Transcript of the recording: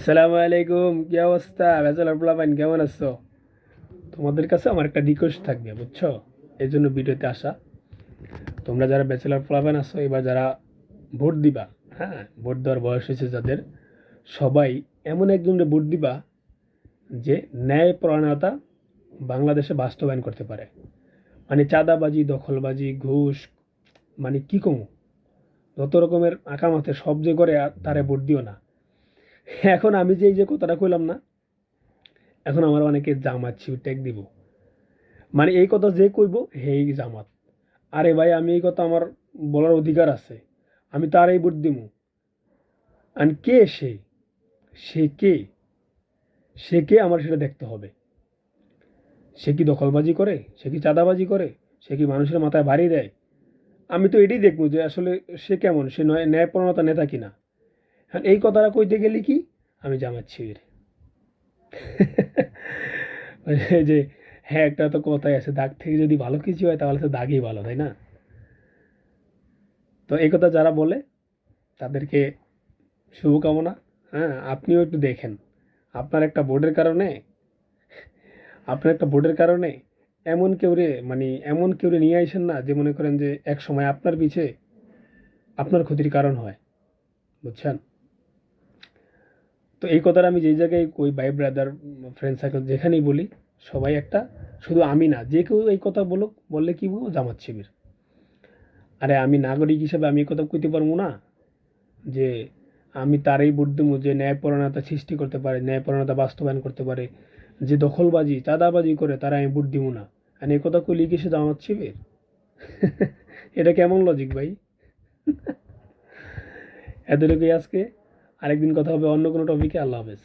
আসসালামু আলাইকুম, কি অবস্থা ব্যাচেলর পোলাপাইন, কেমন আছো? তোমাদের কাছে আমার একটা রিকোয়েস্ট থাকবে, বুঝছো? এই জন্য ভিডিওতে আসা। তোমরা যারা ব্যাচেলর পোলাপাইন আছো, এবার যারা ভোট দিবা, হ্যাঁ, ভোট দেওয়ার বয়স হয়েছে যাদের, সবাই এমন একজনের ভোট দিবা যে ন্যায়পরায়ণতা বাংলাদেশে বাস্তবায়ন করতে পারে। মানে চাঁদাবাজি, দখলবাজি, ঘুষ, মানে কি কমু, যত রকমের আকামাতে সব যে করে তারে ভোট দিও না। এখন আমি যে এই যে কথাটা কইলাম না, এখন আমার অনেকে জামাত শিবির ট্যাগ দিব। মানে এই কথা যে কইব হেই জামাত। আরে ভাই, আমি এই কথা আমার বলার অধিকার আছে, আমি তারই ভোট দিমু। আর কে সে, সে কে, সে কে আমার সেটা দেখতে হবে। সে কি দখলবাজি করে, সে কি চাঁদাবাজি করে, সে কি মানুষের মাথায় বাড়ি দেয়? আমি তো এটাই দেখবো যে আসলে সে কেমন, সে নয় ন্যায়পরণতা নেতা কিনা। হ্যাঁ, এই কথাটা কইতে গেলে কি আমি জামাত শিবির। এই যে, হ্যাঁ, একটা তো কথাই আছে, দাগ থেকে যদি ভালো কিছু হয় তাহলে তো দাগই ভালো, তাই না? তো এই কথা যারা বলে তাদেরকে শুভকামনা। হ্যাঁ, আপনিও একটু দেখেন। আপনার একটা বোর্ডের কারণে, আপনার একটা বোর্ডের কারণে এমন কেউ রে, মানে এমন কেউ রে নিয়ে আইসেন না যে মনে করেন যে এক সময় আপনার পিছে আপনার ক্ষতির কারণ হয়, বুঝছেন? তো এই কথাটা আমি যেই জায়গায় কই, ভাই ব্রাদার, ফ্রেন্ড সার্কেল যেখানেই বলি, সবাই একটা, শুধু আমি না, যে কেউ এই কথা বলুক, বললে কি বলবো, জামাত শিবির। আরে আমি নাগরিক হিসেবে আমি এই কথা কইতে পারবো না যে আমি তারই ভোট দেবো যে ন্যায়পরায়ণতা সৃষ্টি করতে পারে, ন্যায়পরায়ণতা বাস্তবায়ন করতে পারে। যে দখলবাজি, চাঁদাবাজি করে তারা আমি ভোট দিব না। আর এই কথা কইলে কি সে জামাত শিবির? এটা কেমন লজিক ভাই? এতটুকুই আজকে। আরেকদিন কথা হবে অন্য কোনো টপিকে। আল্লাহ হাফেজ।